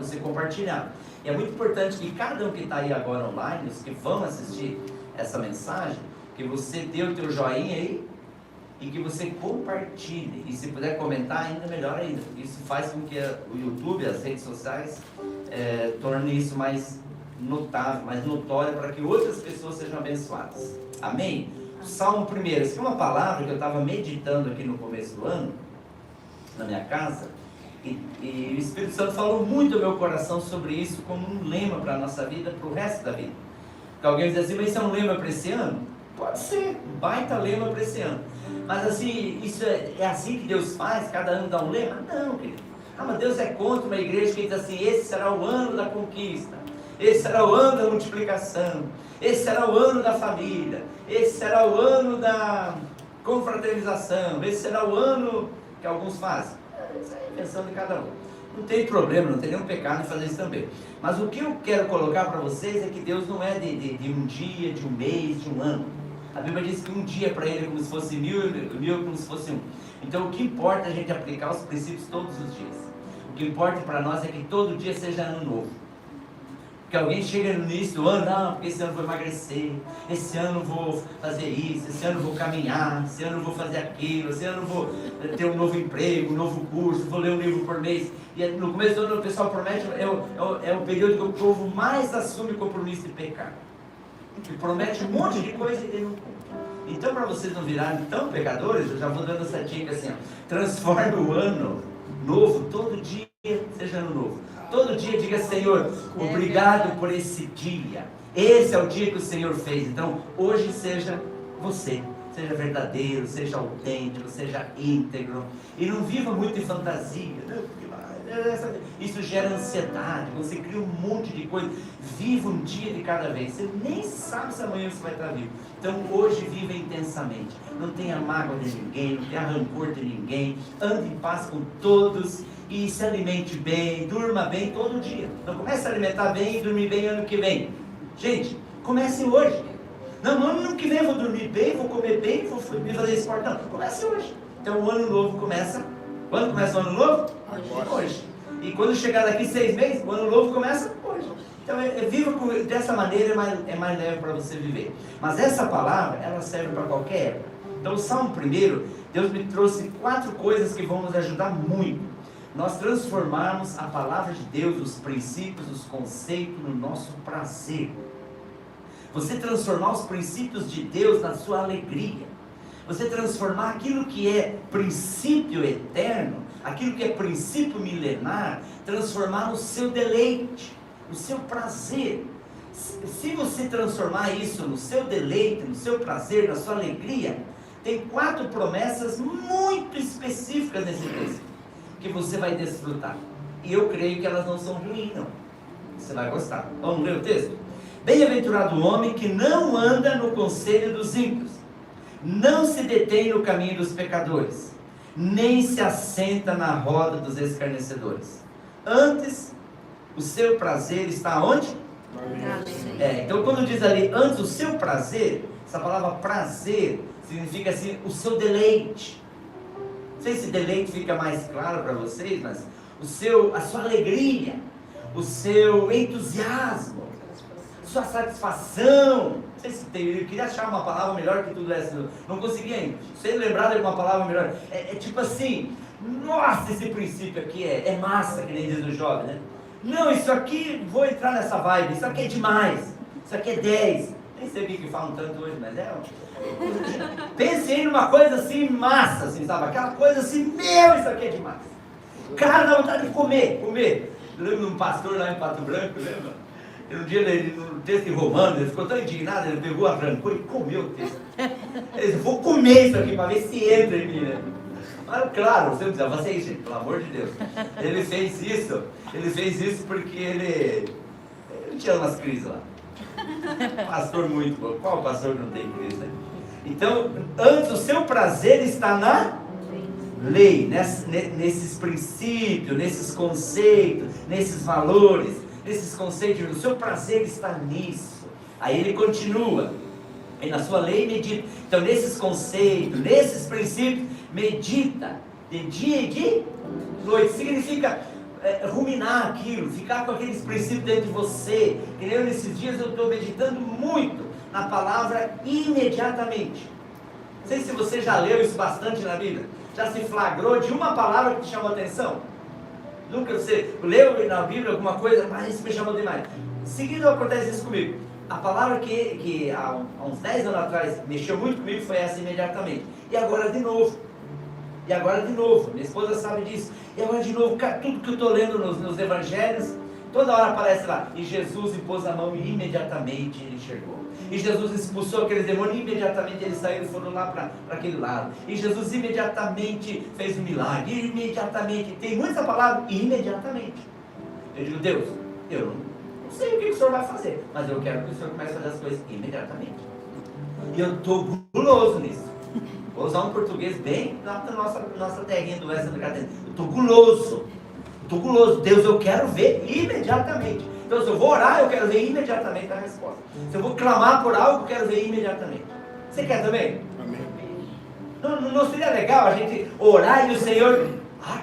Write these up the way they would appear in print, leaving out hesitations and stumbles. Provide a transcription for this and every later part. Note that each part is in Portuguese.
você compartilhar. E é muito importante que cada um que está aí agora online, os que vão assistir essa mensagem, que você dê o teu joinha aí e que você compartilhe. E se puder comentar, ainda melhor ainda. Isso faz com que o YouTube, as redes sociais, torne isso mais notável, mais notório, para que outras pessoas sejam abençoadas. Amém? Salmo 1. Essa é uma palavra que eu estava meditando aqui no começo do ano, na minha casa, e o Espírito Santo falou muito ao meu coração sobre isso como um lema para a nossa vida, para o resto da vida. Porque alguém diz assim, mas isso é um lema para esse ano? Pode ser, um baita lema para esse ano. Mas assim, isso é assim que Deus faz? Cada ano dá um lema? Não, querido. Mas Deus é contra uma igreja que diz assim, esse será o ano da conquista, esse será o ano da multiplicação, esse será o ano da família, esse será o ano da confraternização, esse será o ano que alguns fazem. Isso é a invenção de cada um. Não tem problema, não tem nenhum pecado em fazer isso também. Mas o que eu quero colocar para vocês é que Deus não é de um dia, de um mês, de um ano. A Bíblia diz que um dia para Ele é como se fosse mil como se fosse um. Então o que importa é a gente aplicar os princípios todos os dias. O que importa para nós é que todo dia seja ano novo. Porque alguém chega no início do ano, não, porque esse ano eu vou emagrecer, esse ano eu vou fazer isso, esse ano eu vou caminhar, esse ano eu vou fazer aquilo, esse ano eu vou ter um novo emprego, um novo curso, vou ler um livro por mês. E no começo do ano o pessoal promete, é o período que o povo mais assume compromisso de pecar. E promete um monte de coisa e ele não cumpre. Então, para vocês não virarem tão pecadores, eu já vou dando essa dica assim, ó, transforme o ano novo, todo dia seja ano novo. Todo dia diga, Senhor, obrigado por esse dia. Esse é o dia que o Senhor fez. Então, hoje seja você. Seja verdadeiro, seja autêntico, seja íntegro. E não viva muito em fantasia. Isso gera ansiedade. Você cria um monte de coisa. Viva um dia de cada vez. Você nem sabe se amanhã você vai estar vivo. Então, hoje viva intensamente. Não tenha mágoa de ninguém, não tenha rancor de ninguém. Ande em paz com todos. E se alimente bem, durma bem todo dia. Então comece a alimentar bem e dormir bem ano que vem. Gente, comece hoje. Não, ano que vem eu vou dormir bem, vou comer bem, vou fazer esporte. Não, comece hoje. Então o ano novo começa. Quando começa o ano novo? Hoje. E quando chegar daqui 6 meses, o ano novo começa hoje. Então viva dessa maneira, é mais leve para você viver. Mas essa palavra, ela serve para qualquer época. Então o Salmo 1, Deus me trouxe 4 coisas que vão nos ajudar muito. Nós transformarmos a palavra de Deus, os princípios, os conceitos no nosso prazer. Você transformar os princípios de Deus na sua alegria. Você transformar aquilo que é princípio eterno, aquilo que é princípio milenar, transformar no seu deleite, no seu prazer. Se você transformar isso no seu deleite, no seu prazer, na sua alegria, tem 4 promessas muito específicas nesse texto que você vai desfrutar. E eu creio que elas não são ruins, não. Você vai gostar. Vamos ler o texto? Bem-aventurado o homem que não anda no conselho dos ímpios, não se detém no caminho dos pecadores, nem se assenta na roda dos escarnecedores. Antes, o seu prazer está onde? Então quando diz ali, antes o seu prazer, essa palavra prazer significa assim, o seu deleite. Não sei se deleite fica mais claro para vocês, mas a sua alegria, o seu entusiasmo, sua satisfação. Não sei se tem, eu queria achar uma palavra melhor que tudo isso, não consegui ainda. Sei lembrar de uma palavra melhor. É tipo assim, nossa, esse princípio aqui é massa, que nem diz o jovem, né? Não, isso aqui, vou entrar nessa vibe, isso aqui é demais, isso aqui é 10. Nem sei o que falam tanto hoje, mas pensei numa coisa assim, massa, assim, sabe? Aquela coisa assim, isso aqui é demais. Cara, dá vontade de comer. Eu lembro de um pastor lá em Pato Branco, lembra? Um dia, no texto em Romanos, ele ficou tão indignado, ele pegou, arrancou e comeu o texto. Ele disse, vou comer isso aqui para ver se entra em mim, né? Mas claro, você não precisa fazer isso, gente, pelo amor de Deus. Ele fez isso porque ele tinha umas crises lá. Pastor muito bom. Qual pastor não tem crise, né? Então, antes o seu prazer está na lei, nesses princípios, nesses conceitos, nesses valores, nesses conceitos, o seu prazer está nisso. Aí ele continua, e na sua lei medita. Então, nesses conceitos, nesses princípios, medita de dia e de noite. Significa, ruminar aquilo, ficar com aqueles princípios dentro de você. E eu, nesses dias, eu estou meditando muito na palavra imediatamente. Não sei se você já leu isso bastante na Bíblia, já se flagrou de uma palavra que te chamou a atenção. Nunca você leu na Bíblia alguma coisa, mas isso me chamou demais. Em seguida acontece isso comigo. A palavra que há uns 10 anos atrás mexeu muito comigo foi essa imediatamente. E agora de novo. Minha esposa sabe disso. E agora de novo, tudo que eu estou lendo nos evangelhos, toda hora aparece lá. E Jesus impôs a mão e imediatamente ele enxergou. E Jesus expulsou aquele demônio e imediatamente eles saíram e foram lá para aquele lado. E Jesus imediatamente fez um milagre. E imediatamente, tem muita palavra, imediatamente. Eu digo, Deus, eu não sei o que o Senhor vai fazer, mas eu quero que o Senhor comece a fazer as coisas imediatamente. E eu estou guloso nisso. Vou usar um português bem na nossa terrinha do oeste da Catarina. Eu estou guloso. Deus, eu quero ver imediatamente. Então, se eu vou orar, eu quero ver imediatamente a resposta. Se eu vou clamar por algo, eu quero ver imediatamente. Você quer também? Amém. Não seria legal a gente orar e o Senhor...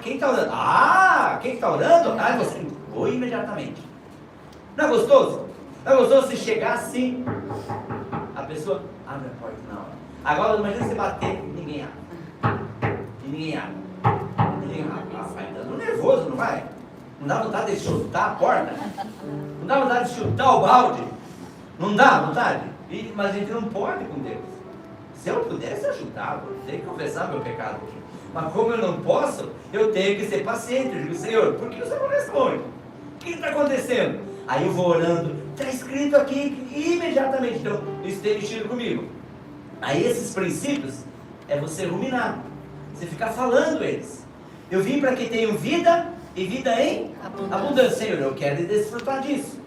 quem está orando? Quem está orando? Você... Ou imediatamente. Não é gostoso? Não é gostoso se chegar assim, a pessoa abre a porta na hora. Agora, imagina você bater e ninguém abre. Vai dando nervoso, não vai? Não dá vontade de chutar a porta? Não dá vontade de chutar o balde? Não dá vontade? Mas a gente não pode com Deus. Se eu pudesse, eu chutava. Eu tenho que confessar meu pecado aqui. Mas como eu não posso, eu tenho que ser paciente. Eu digo, Senhor, por que você não responde? O que está acontecendo? Aí eu vou orando. Está escrito aqui imediatamente. Então, isso tem mexido comigo. Aí esses princípios é você ruminar. Você ficar falando eles. Eu vim para que tenham vida e vida em abundância. Senhor, eu quero desfrutar disso.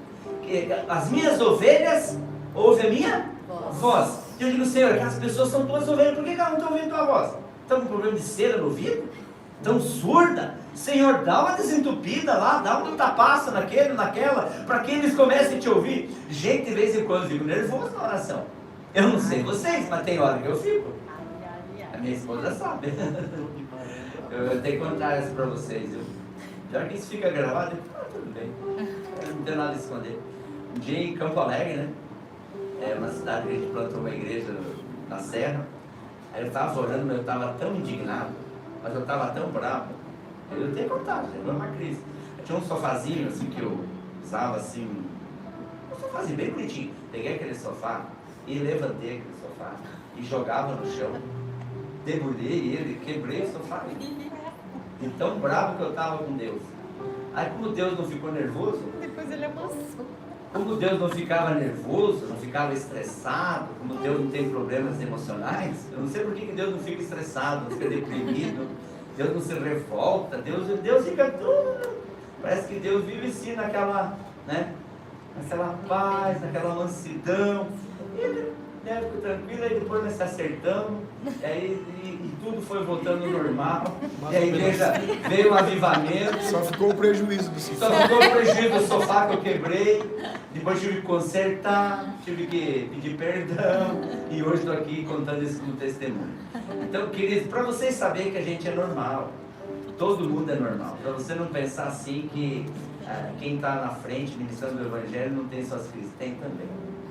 As minhas ovelhas ouvem a minha voz. Eu digo, Senhor, aquelas pessoas são tuas ovelhas, por que elas não estão ouvindo tua voz? Estão com problema de cera no ouvido? Estão surda? Senhor, dá uma desentupida lá, dá um tapaço naquela, para que eles comecem a te ouvir. Gente, de vez em quando eu fico nervoso na oração. Eu não sei vocês, mas tem hora que eu fico. A minha esposa sabe. Eu tenho que contar isso para vocês. Já que isso fica gravado, tudo bem. Eu não tenho nada a esconder. Um dia em Campo Alegre, né? É uma cidade que a gente plantou uma igreja na Serra. Aí eu estava orando, mas eu estava tão indignado, mas eu estava tão bravo. Eu tenho que contar, foi uma crise. Eu tinha um sofazinho assim que eu usava assim, um sofazinho bem bonitinho. Peguei aquele sofá e levantei aquele sofá e jogava no chão. Debulhei ele, quebrei o sofá. De tão bravo que eu estava com Deus. Aí como Deus não ficou nervoso, depois ele amansou. Como Deus não ficava nervoso, não ficava estressado, como Deus não tem problemas emocionais, eu não sei por que Deus não fica estressado, não fica deprimido, Deus não se revolta, Deus fica tudo. Parece que Deus vive assim naquela, né? Naquela paz, naquela mansidão. E ele ficou tranquilo, aí depois nós se acertamos, e tudo foi voltando ao normal. E a igreja veio um avivamento. Só ficou o prejuízo do sofá. Só ficou o prejuízo do sofá que eu quebrei. Depois tive que consertar, tive que pedir perdão. E hoje estou aqui contando isso como testemunho. Então, queridos, para vocês saberem que a gente é normal. Todo mundo é normal. Para você não pensar assim que quem está na frente ministrando o Evangelho não tem suas crises. Tem também.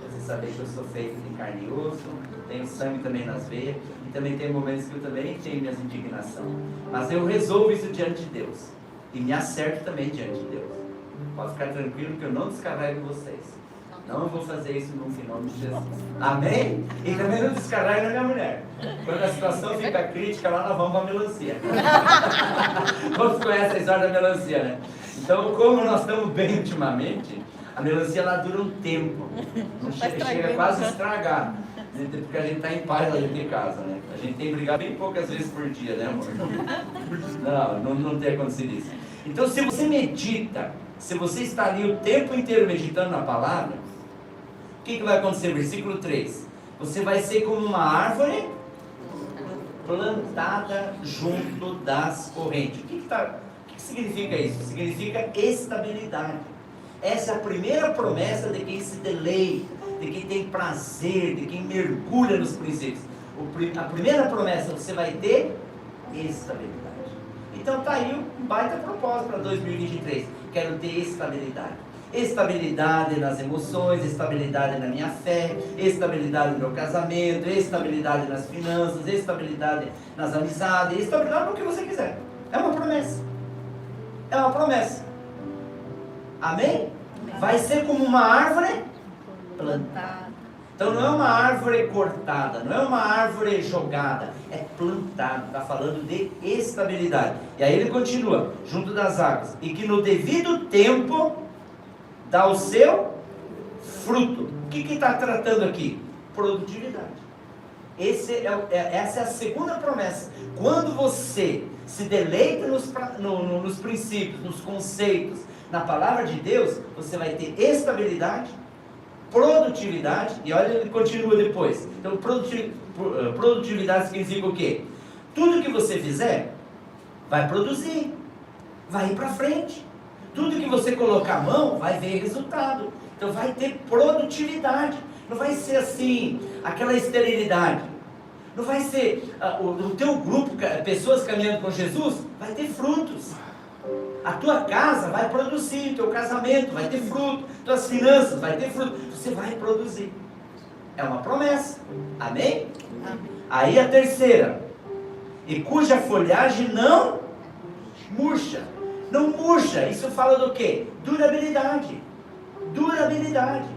Você saber que eu sou feito de carne e osso, tenho sangue também nas veias, e também tem momentos que eu também tenho minhas indignações. Mas eu resolvo isso diante de Deus. E me acerto também diante de Deus. Pode ficar tranquilo que eu não descarrego vocês. Não vou fazer isso no nome de Jesus. Amém? E também não descarrego na minha mulher. Quando a situação fica crítica, lá nós vamos para a melancia. Todos conhecem a história da melancia, né? Então, como nós estamos bem ultimamente, a melancia ela dura um tempo. Não chega quase a estragar. Porque a gente está em paz lá dentro de casa, né? A gente tem brigado bem poucas vezes por dia, né, amor? Não tem acontecido isso. Então, se você medita, se você está ali o tempo inteiro meditando na palavra, o que vai acontecer? Versículo 3. Você vai ser como uma árvore plantada junto das correntes. O que significa isso? Significa estabilidade. Essa é a primeira promessa de quem se deleita, de quem tem prazer, de quem mergulha nos princípios. A primeira promessa, você vai ter estabilidade. Então tá aí um baita propósito para 2023. Quero ter estabilidade. Estabilidade nas emoções, estabilidade na minha fé, estabilidade no meu casamento, estabilidade nas finanças, estabilidade nas amizades, estabilidade no que você quiser. É uma promessa. É uma promessa. Amém? Vai ser como uma árvore plantada. Então não é uma árvore cortada, não é uma árvore jogada, é plantada, está falando de estabilidade. E aí ele continua, junto das águas, e que no devido tempo dá o seu fruto. O que está tratando aqui? Produtividade. Essa é a segunda promessa. Quando você se deleita nos princípios, nos conceitos, na palavra de Deus, você vai ter estabilidade, produtividade, e olha, ele continua depois. Então, produtividade significa o quê? Tudo que você fizer, vai produzir, vai ir para frente. Tudo que você colocar a mão, vai ver resultado. Então, vai ter produtividade. Não vai ser assim, aquela esterilidade. Não vai ser, o teu grupo, pessoas caminhando com Jesus, vai ter frutos. A tua casa vai produzir, teu casamento vai ter fruto, tuas finanças vai ter fruto, você vai produzir. É uma promessa. Amém? Amém. Aí a terceira, e cuja folhagem não murcha. Não murcha, isso fala do quê? Durabilidade. Durabilidade.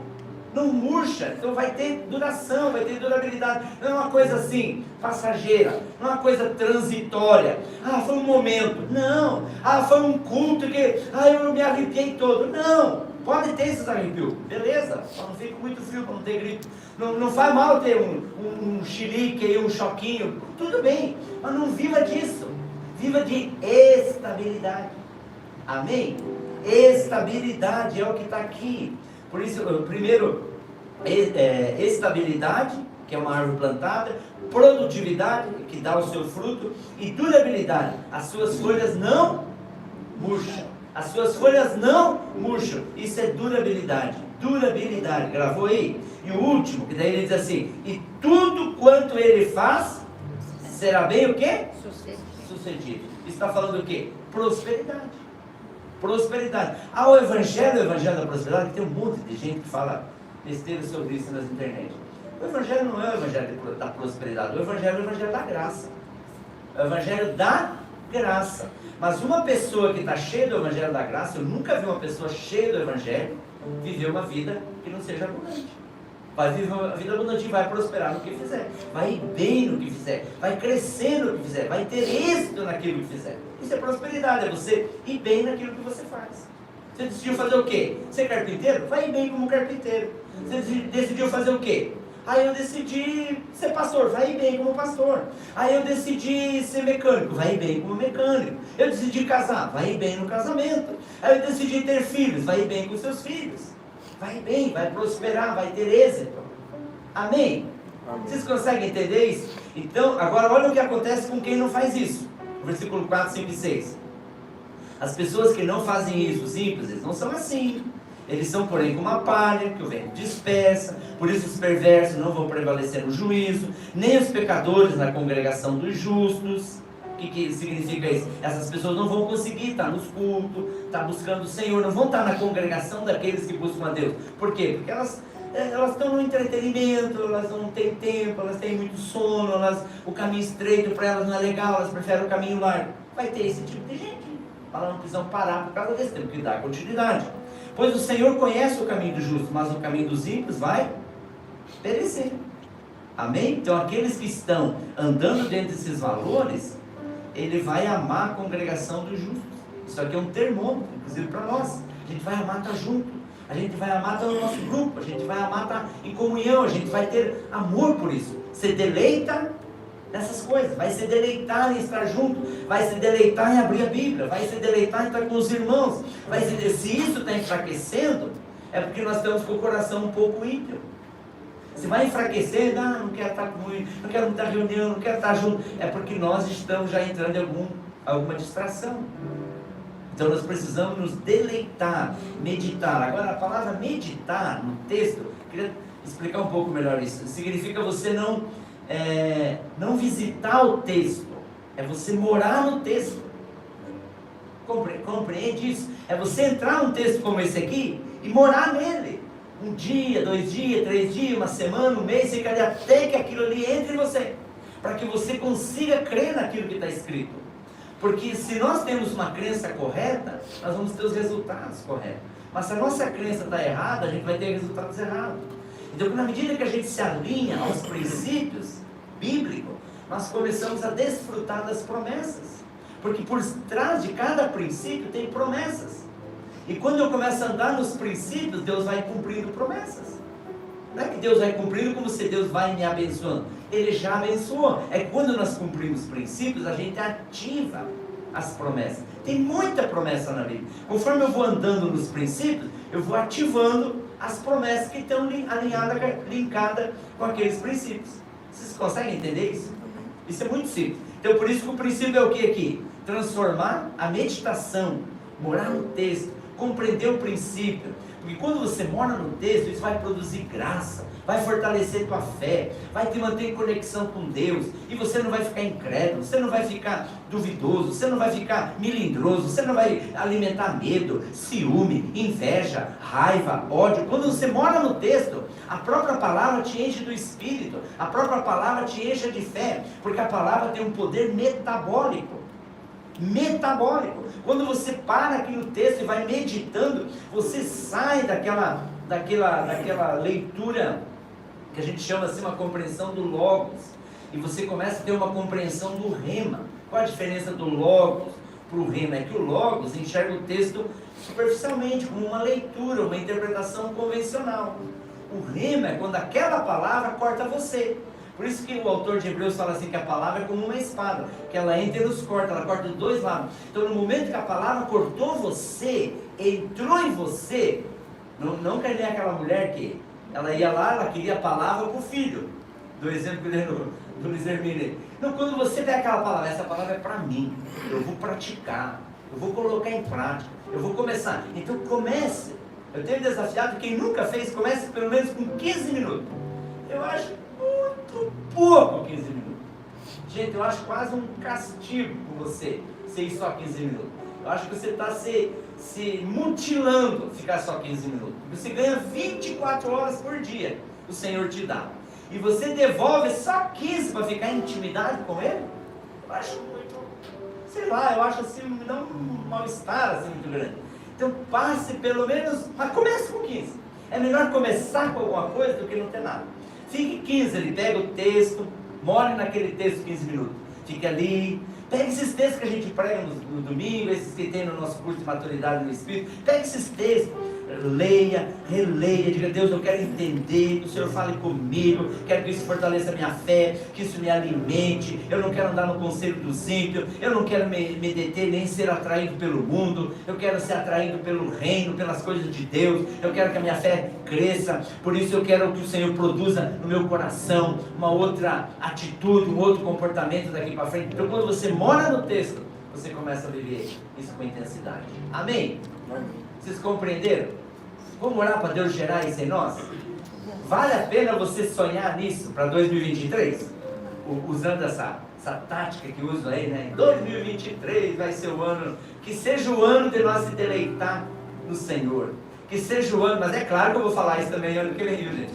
Não murcha, então vai ter duração, vai ter durabilidade. Não é uma coisa assim, passageira, não é uma coisa transitória. Ah, foi um momento. Não. Ah, foi um culto que eu me arrepiei todo. Não. Pode ter esses arrepios, beleza? Só não fica muito frio para não ter gripe. Não faz mal ter um chilique, um choquinho. Tudo bem, mas não viva disso. Viva de estabilidade. Amém? Estabilidade é o que está aqui. Por isso, primeiro, estabilidade, que é uma árvore plantada, produtividade, que dá o seu fruto, e durabilidade, as suas folhas não murcham. As suas folhas não murcham. Isso é durabilidade. Durabilidade, gravou aí? E o último, que daí ele diz assim, e tudo quanto ele faz, será bem o quê? Sucedido. Isso está falando o quê? Prosperidade. Prosperidade. O evangelho da prosperidade, tem um monte de gente que fala besteira sobre isso nas internet. O evangelho não é o evangelho da prosperidade, o evangelho é o evangelho da graça. É o evangelho da graça. Mas uma pessoa que está cheia do evangelho da graça, eu nunca vi uma pessoa cheia do evangelho viver uma vida que não seja abundante. Vai viver uma vida abundante e vai prosperar no que fizer, vai ir bem no que fizer, vai crescer no que fizer, vai ter êxito naquilo que fizer. Isso é prosperidade, é você ir bem naquilo que você faz. Você decidiu fazer o quê? Ser carpinteiro? Vai ir bem como carpinteiro. Você decidiu fazer o quê? Eu decidi ser pastor, vai ir bem como pastor. Eu decidi ser mecânico, vai ir bem como mecânico. Eu decidi casar, vai ir bem no casamento. Eu decidi ter filhos, vai ir bem com seus filhos. Vai bem, vai prosperar, vai ter êxito. Amém? Amém? Vocês conseguem entender isso? Então, agora olha o que acontece com quem não faz isso. Versículo 4, 5 e 6. As pessoas que não fazem isso, simples, eles não são assim. Eles são, porém, como a palha, que o vento dispersa. Por isso os perversos não vão prevalecer no juízo, nem os pecadores na congregação dos justos. O que significa isso? Essas pessoas não vão conseguir estar nos cultos, estar buscando o Senhor, não vão estar na congregação daqueles que buscam a Deus. Por quê? Porque elas estão no entretenimento, elas não têm tempo, elas têm muito sono, o caminho estreito para elas não é legal, elas preferem o caminho largo. Vai ter esse tipo de gente. Elas não precisam parar por causa desse, temos que dar continuidade. Pois o Senhor conhece o caminho do justo, mas o caminho dos ímpios vai perecer. Amém? Então aqueles que estão andando dentro desses valores, ele vai amar a congregação dos justos. Isso aqui é um termômetro, inclusive para nós. A gente vai amar estar junto, a gente vai amar estar no nosso grupo, a gente vai amar estar em comunhão, a gente vai ter amor por isso. Se deleita nessas coisas, vai se deleitar em estar junto, vai se deleitar em abrir a Bíblia, vai se deleitar em estar com os irmãos. Se isso está enfraquecendo, é porque nós estamos com o coração um pouco ímpio. Se vai enfraquecer, não quero estar com ele, não quero estar reunião, não quero estar junto. É porque nós estamos já entrando em alguma distração. Então nós precisamos nos deleitar, meditar. Agora a palavra meditar no texto, eu queria explicar um pouco melhor isso. Significa você não visitar o texto, é você morar no texto. Compreende isso? É você entrar num texto como esse aqui e morar nele. Um dia, 2 dias, 3 dias, uma semana, um mês, você quer até que aquilo ali entre em você, para que você consiga crer naquilo que está escrito. Porque se nós temos uma crença correta, nós vamos ter os resultados corretos. Mas se a nossa crença está errada, a gente vai ter resultados errados. Então, na medida que a gente se alinha aos princípios bíblicos, nós começamos a desfrutar das promessas. Porque por trás de cada princípio tem promessas. E quando eu começo a andar nos princípios, Deus vai cumprindo promessas. Não é que Deus vai cumprindo como se Deus vai me abençoando. Ele já abençoou. É que quando nós cumprimos princípios, a gente ativa as promessas. Tem muita promessa na Bíblia. Conforme eu vou andando nos princípios, eu vou ativando as promessas que estão linkadas com aqueles princípios. Vocês conseguem entender isso? Isso é muito simples. Então por isso que o princípio é o que aqui? Transformar a meditação, morar no texto, compreender o princípio. Porque quando você mora no texto, isso vai produzir graça, vai fortalecer tua fé, vai te manter em conexão com Deus, e você não vai ficar incrédulo, você não vai ficar duvidoso, você não vai ficar melindroso, você não vai alimentar medo, ciúme, inveja, raiva, ódio. Quando você mora no texto, a própria palavra te enche do Espírito, a própria palavra te enche de fé, porque a palavra tem um poder metabólico. Quando você para aqui no texto e vai meditando, você sai daquela leitura que a gente chama assim uma compreensão do Logos, e você começa a ter uma compreensão do Rema. Qual a diferença do Logos para o Rema? É que o Logos enxerga o texto superficialmente, como uma leitura, uma interpretação convencional. O Rema é quando aquela palavra corta você. Por isso que o autor de Hebreus fala assim, que a palavra é como uma espada, que ela entra e nos corta, ela corta dos dois lados. Então no momento que a palavra cortou você, entrou em você, não quer nem aquela mulher que ela ia lá, ela queria a palavra para o filho, do exemplo que eu do Luiz Hermínio. Não, quando você tem aquela palavra, essa palavra é para mim, eu vou praticar, eu vou colocar em prática, eu vou começar. Então comece, eu tenho desafiado, quem nunca fez, comece pelo menos com 15 minutos. Eu acho muito pouco 15 minutos. Gente, eu acho quase um castigo com você ser só 15 minutos. Eu acho que você está se mutilando ficar só 15 minutos. Você ganha 24 horas por dia, o Senhor te dá. E você devolve só 15 para ficar em intimidade com Ele? Eu acho muito, sei lá, eu acho assim, me dá um mal-estar assim muito grande. Então passe pelo menos, mas comece com 15. É melhor começar com alguma coisa do que não ter nada. Fique 15 ali, pega o texto, more naquele texto 15 minutos. Fique ali, pega esses textos que a gente prega no domingo, esses que tem no nosso curso de maturidade no Espírito. Pega esses textos, leia, releia, diga: Deus, eu quero entender, que o Senhor fale comigo, quero que isso fortaleça a minha fé, que isso me alimente. Eu não quero andar no conselho dos ímpios, eu não quero me deter nem ser atraído pelo mundo, eu quero ser atraído pelo reino, pelas coisas de Deus. Eu quero que a minha fé cresça, por isso eu quero que o Senhor produza no meu coração uma outra atitude, um outro comportamento daqui para frente. Então quando você mora no texto, você começa a viver isso com intensidade. Amém? Vocês compreenderam? Vamos orar para Deus gerar isso em nós? Vale a pena você sonhar nisso para 2023? Usando essa tática que uso aí, né? 2023 vai ser o ano, que seja o ano de nós se deleitar no Senhor. Que seja o ano, mas é claro que eu vou falar isso também ano que vem, gente.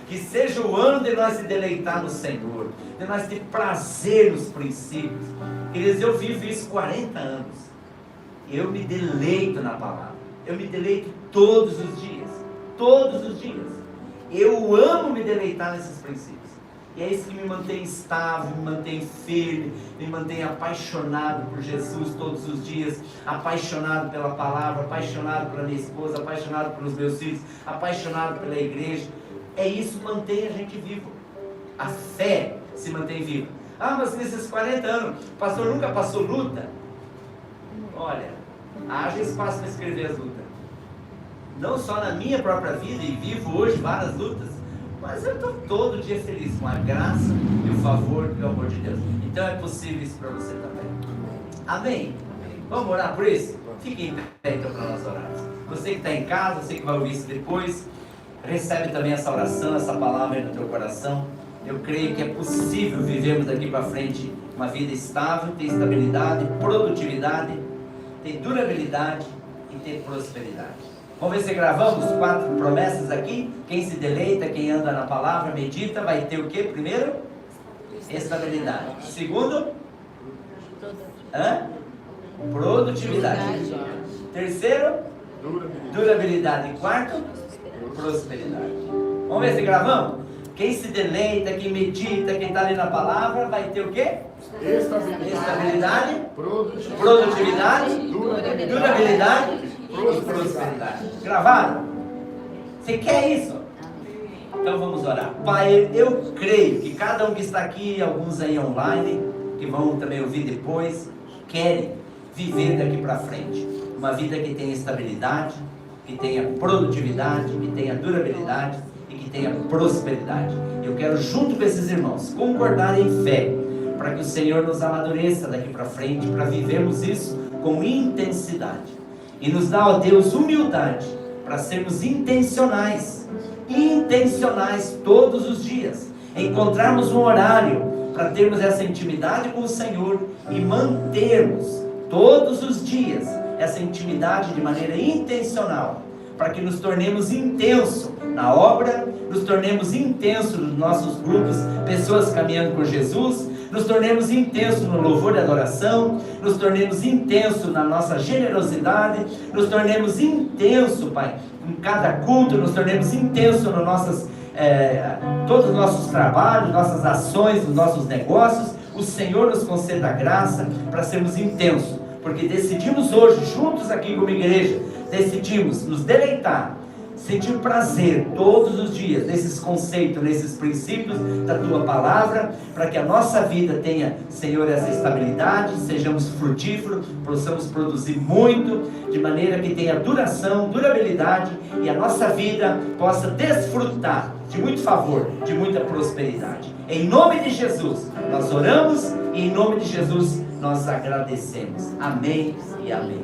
Que seja o ano de nós se deleitar no Senhor, de nós ter prazer nos princípios. Queridos, eu vivo isso 40 anos. Eu me deleito na palavra. Eu me deleito todos os dias. Todos os dias. Eu amo me deleitar nesses princípios. E é isso que me mantém estável, me mantém firme, me mantém apaixonado por Jesus todos os dias, apaixonado pela palavra, apaixonado pela minha esposa, apaixonado pelos meus filhos, apaixonado pela igreja. É isso que mantém a gente vivo. A fé se mantém viva. Ah, mas nesses 40 anos, o pastor nunca passou luta? Olha, haja espaço para escrever as lutas. Não só na minha própria vida, e vivo hoje várias lutas, mas eu estou todo dia feliz com a graça e o favor e o amor de Deus. Então é possível isso para você também. Amém? Vamos orar por isso? Fique em pé então para nós orarmos. Você que está em casa, você que vai ouvir isso depois, recebe também essa oração, essa palavra aí no teu coração. Eu creio que é possível vivermos daqui para frente uma vida estável, ter estabilidade, produtividade, ter durabilidade e ter prosperidade. Vamos ver se gravamos 4 promessas aqui. Quem se deleita, quem anda na palavra, medita, vai ter o que? Primeiro, estabilidade. Segundo, produtividade. Terceiro, durabilidade. E quarto, prosperidade. Vamos ver se gravamos? Quem se deleita, quem medita, quem está ali na palavra, vai ter o quê? Estabilidade, produtividade, durabilidade e prosperidade. Gravaram? Você quer isso? Então vamos orar. Pai, eu creio que cada um que está aqui, alguns aí online, que vão também ouvir depois, querem viver daqui para frente uma vida que tenha estabilidade, que tenha produtividade, que tenha durabilidade e que tenha prosperidade. Eu quero, junto com esses irmãos, concordar em fé, para que o Senhor nos amadureça daqui para frente, para vivermos isso com intensidade. E nos dá, ó Deus, humildade para sermos intencionais todos os dias, encontrarmos um horário para termos essa intimidade com o Senhor e mantermos todos os dias essa intimidade de maneira intencional, para que nos tornemos intensos na obra, nos tornemos intensos nos nossos grupos, pessoas caminhando com Jesus, nos tornemos intensos no louvor e adoração, nos tornemos intensos na nossa generosidade, nos tornemos intensos, Pai, em cada culto, nos tornemos intensos nos todos os nossos trabalhos, nossas ações, os nossos negócios. O Senhor nos conceda a graça para sermos intensos, porque decidimos hoje, juntos aqui como igreja, decidimos nos deleitar, sentir prazer todos os dias nesses conceitos, nesses princípios da Tua Palavra, para que a nossa vida tenha, Senhor, essa estabilidade, sejamos frutíferos, possamos produzir muito, de maneira que tenha duração, durabilidade, e a nossa vida possa desfrutar de muito favor, de muita prosperidade. Em nome de Jesus, nós oramos e em nome de Jesus nós agradecemos. Amém e amém.